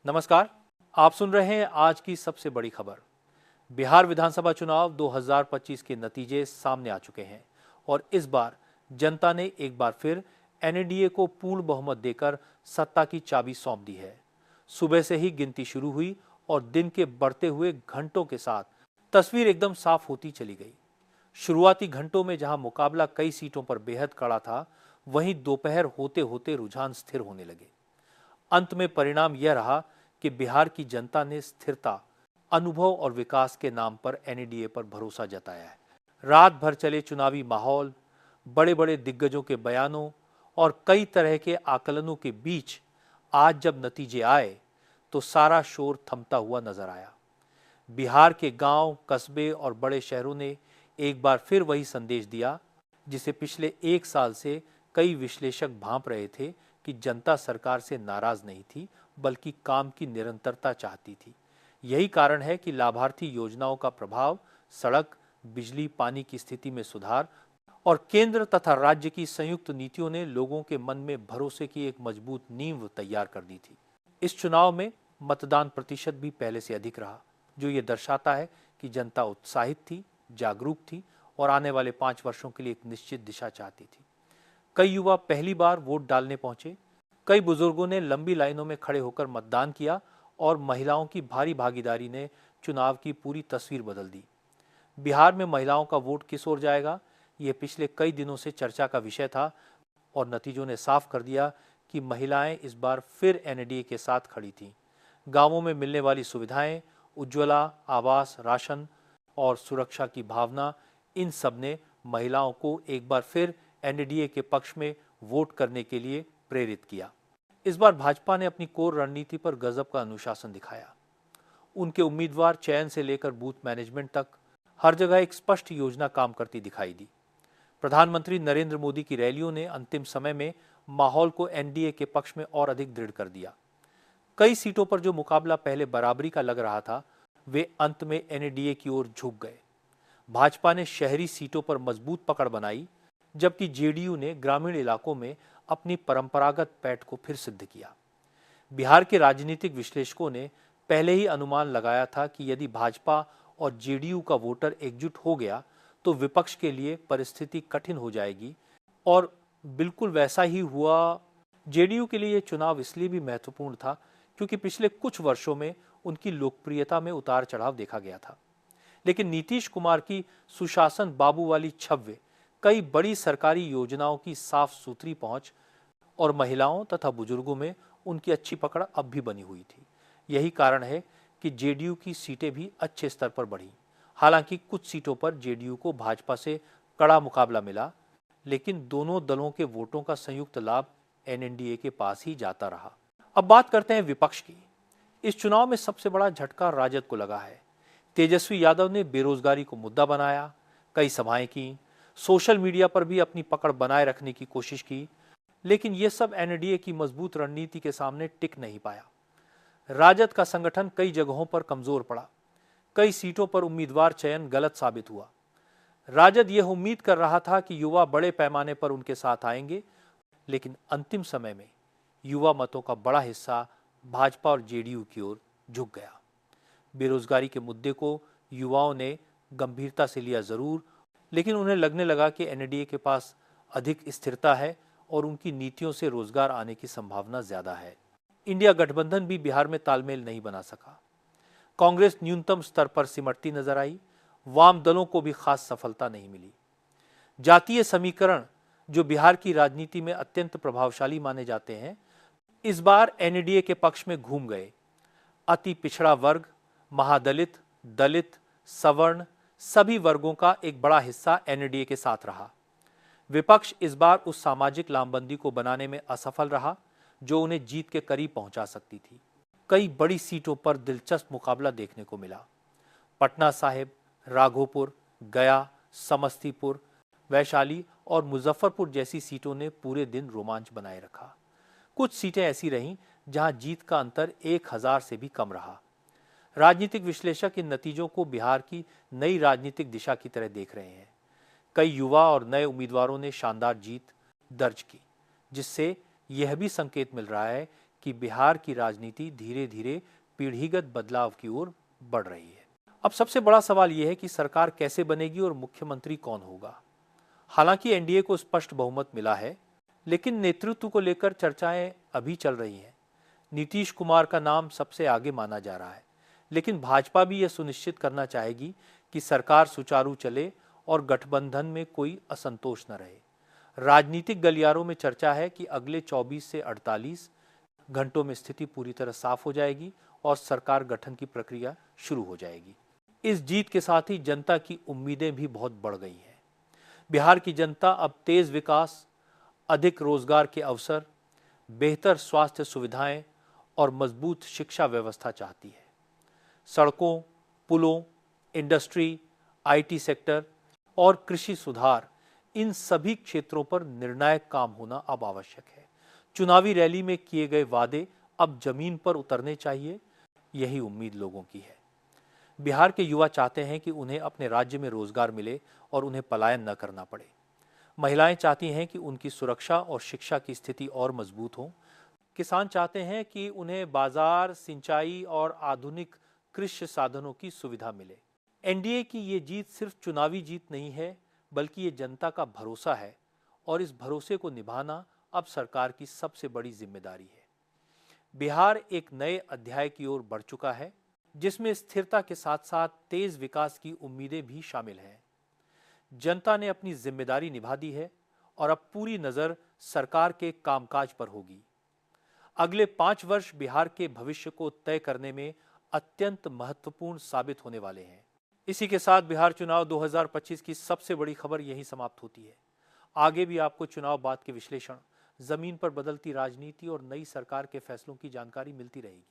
नमस्कार। आप सुन रहे हैं आज की सबसे बड़ी खबर। बिहार विधानसभा चुनाव 2025 के नतीजे सामने आ चुके हैं और इस बार जनता ने एक बार फिर एनडीए को पूर्ण बहुमत देकर सत्ता की चाबी सौंप दी है। सुबह से ही गिनती शुरू हुई और दिन के बढ़ते हुए घंटों के साथ तस्वीर एकदम साफ होती चली गई। शुरुआती घंटों में जहां मुकाबला कई सीटों पर बेहद कड़ा था, वहीं दोपहर होते होते रुझान स्थिर होने लगे। अंत में परिणाम यह रहा कि बिहार की जनता ने स्थिरता, अनुभव और विकास के नाम पर एनडीए पर भरोसा जताया है। रात भर चले चुनावी माहौल, बड़े बड़े दिग्गजों के बयानों और कई तरह के आकलनों के बीच आज जब नतीजे आए तो सारा शोर थमता हुआ नजर आया। बिहार के गांव, कस्बे और बड़े शहरों ने एक बार फिर वही संदेश दिया जिसे पिछले एक साल से कई विश्लेषक भांप रहे थे कि जनता सरकार से नाराज नहीं थी, बल्कि काम की निरंतरता चाहती थी। यही कारण है कि लाभार्थी योजनाओं का प्रभाव, सड़क, बिजली, पानी की स्थिति में सुधार और केंद्र तथा राज्य की संयुक्त नीतियों ने लोगों के मन में भरोसे की एक मजबूत नींव तैयार कर दी थी। इस चुनाव में मतदान प्रतिशत भी पहले से अधिक रहा, जो ये दर्शाता है कि जनता उत्साहित थी, जागरूक थी और आने वाले 5 वर्षों के लिए एक निश्चित दिशा चाहती थी। कई युवा पहली बार वोट डालने पहुंचे, कई बुजुर्गों ने लंबी लाइनों में खड़े होकर मतदान किया और महिलाओं की भारी भागीदारी ने चुनाव की पूरी तस्वीर बदल दी। बिहार में महिलाओं का वोट किस ओर जाएगा, ये पिछले कई दिनों से चर्चा का विषय था और नतीजों ने साफ कर दिया कि महिलाएं इस बार फिर एनडीए के साथ खड़ी थीं। गांवों में मिलने वाली सुविधाएं, उज्ज्वला, आवास, राशन और सुरक्षा की भावना, इन सब ने महिलाओं को एक बार फिर एनडीए के पक्ष में वोट करने के लिए प्रेरित किया। इस बार भाजपा ने अपनी कोर रणनीति पर गजब का अनुशासन दिखाया। उनके उम्मीदवार चयन से लेकर बूथ मैनेजमेंट तक हर जगह एक स्पष्ट योजना काम करती दिखाई दी। प्रधानमंत्री नरेंद्र मोदी की रैलियों ने अंतिम समय में माहौल को एनडीए के पक्ष में और अधिक दृढ़ कर दिया। कई सीटों पर जो मुकाबला पहले बराबरी का लग रहा था, वे अंत में एनडीए की ओर झुक गए। भाजपा ने शहरी सीटों पर मजबूत पकड़ बनाई, जबकि जेडीयू ने ग्रामीण इलाकों में अपनी परंपरागत पैठ को फिर सिद्ध किया। बिहार के राजनीतिक विश्लेषकों ने पहले ही अनुमान लगाया था कि यदि भाजपा और जेडीयू का वोटर एकजुट हो गया तो विपक्ष के लिए परिस्थिति कठिन हो जाएगी और बिल्कुल वैसा ही हुआ। जेडीयू के लिए यह चुनाव इसलिए भी महत्वपूर्ण था क्योंकि पिछले कुछ वर्षों में उनकी लोकप्रियता में उतार चढ़ाव देखा गया था, लेकिन नीतीश कुमार की सुशासन बाबू वाली छवि, कई बड़ी सरकारी योजनाओं की साफ सुथरी पहुंच और महिलाओं तथा बुजुर्गों में उनकी अच्छी पकड़ अब भी बनी हुई थी। यही कारण है कि जेडीयू की सीटें भी अच्छे स्तर पर बढ़ी। हालांकि कुछ सीटों पर जेडीयू को भाजपा से कड़ा मुकाबला मिला, लेकिन दोनों दलों के वोटों का संयुक्त लाभ एनडीए के पास ही जाता रहा। अब बात करते हैं विपक्ष की। इस चुनाव में सबसे बड़ा झटका राजद को लगा है। तेजस्वी यादव ने बेरोजगारी को मुद्दा बनाया, कई सभाएं की, सोशल मीडिया पर भी अपनी पकड़ बनाए रखने की कोशिश की, लेकिन यह सब एनडीए की मजबूत रणनीति के सामने टिक नहीं पाया। राजद का संगठन कई जगहों पर कमजोर पड़ा, कई सीटों पर उम्मीदवार चयन गलत साबित हुआ। राजद यह उम्मीद कर रहा था कि युवा बड़े पैमाने पर उनके साथ आएंगे, लेकिन अंतिम समय में युवा मतों का बड़ा हिस्सा भाजपा और जेडीयू की ओर झुक गया। बेरोजगारी के मुद्दे को युवाओं ने गंभीरता से लिया जरूर, लेकिन उन्हें लगने लगा कि एनडीए के पास अधिक स्थिरता है और उनकी नीतियों से रोजगार आने की संभावना ज्यादा है। इंडिया गठबंधन भी बिहार में तालमेल नहीं बना सका। कांग्रेस न्यूनतम स्तर पर सिमटती नजर आई। वाम दलों को भी खास सफलता नहीं मिली। जातीय समीकरण, जो बिहार की राजनीति में अत्यंत प्रभावशाली माने जाते हैं, इस बार एनडीए के पक्ष में घूम गए। अति पिछड़ा वर्ग, महादलित, दलित, सवर्ण, सभी वर्गों का एक बड़ा हिस्सा एनडीए के साथ रहा। विपक्ष इस बार उस सामाजिक लामबंदी को बनाने में असफल रहा जो उन्हें जीत के करीब पहुंचा सकती थी। कई बड़ी सीटों पर दिलचस्प मुकाबला देखने को मिला। पटना साहिब, राघोपुर, गया, समस्तीपुर, वैशाली और मुजफ्फरपुर जैसी सीटों ने पूरे दिन रोमांच बनाए रखा। कुछ सीटें ऐसी रहीं जहां जीत का अंतर 1000 से भी कम रहा। राजनीतिक विश्लेषक इन नतीजों को बिहार की नई राजनीतिक दिशा की तरह देख रहे हैं। कई युवा और नए उम्मीदवारों ने शानदार जीत दर्ज की, जिससे यह भी संकेत मिल रहा है कि बिहार की राजनीति धीरे धीरे पीढ़ीगत बदलाव की ओर बढ़ रही है। अब सबसे बड़ा सवाल यह है कि सरकार कैसे बनेगी और मुख्यमंत्री कौन होगा। हालांकि एनडीए को स्पष्ट बहुमत मिला है, लेकिन नेतृत्व को लेकर चर्चाएं अभी चल रही हैं। नीतीश कुमार का नाम सबसे आगे माना जा रहा है, लेकिन भाजपा भी यह सुनिश्चित करना चाहेगी कि सरकार सुचारू चले और गठबंधन में कोई असंतोष न रहे। राजनीतिक गलियारों में चर्चा है कि अगले 24 से 48 घंटों में स्थिति पूरी तरह साफ हो जाएगी और सरकार गठन की प्रक्रिया शुरू हो जाएगी। इस जीत के साथ ही जनता की उम्मीदें भी बहुत बढ़ गई हैं। बिहार की जनता अब तेज विकास, अधिक रोजगार के अवसर, बेहतर स्वास्थ्य सुविधाएं और मजबूत शिक्षा व्यवस्था चाहती है। सड़कों, पुलों, इंडस्ट्री, आईटी सेक्टर और कृषि सुधार, इन सभी क्षेत्रों पर निर्णायक काम होना अब आवश्यक है। चुनावी रैली में किए गए वादे अब जमीन पर उतरने चाहिए, यही उम्मीद लोगों की है। बिहार के युवा चाहते हैं कि उन्हें अपने राज्य में रोजगार मिले और उन्हें पलायन न करना पड़े। महिलाएं चाहती हैं कि उनकी सुरक्षा और शिक्षा की स्थिति और मजबूत हो। किसान चाहते हैं कि उन्हें बाजार, सिंचाई और आधुनिक कृषि साधनों की सुविधा मिले। एनडीए की ये जीत सिर्फ चुनावी जीत नहीं है, बल्कि ये जनता का भरोसा है और इस भरोसे को निभाना अब सरकार की सबसे बड़ी जिम्मेदारी है। बिहार एक नए अध्याय की ओर बढ़ चुका है, जिसमें स्थिरता के साथ साथ तेज विकास की उम्मीदें भी शामिल हैं। जनता ने अपनी जिम्मेदारी निभा दी है और अब पूरी नजर सरकार के कामकाज पर होगी। अगले 5 वर्ष बिहार के भविष्य को तय करने में अत्यंत महत्वपूर्ण साबित होने वाले हैं। इसी के साथ बिहार चुनाव 2025 की सबसे बड़ी खबर यहीं समाप्त होती है। आगे भी आपको चुनाव बाद के विश्लेषण, जमीन पर बदलती राजनीति और नई सरकार के फैसलों की जानकारी मिलती रहेगी।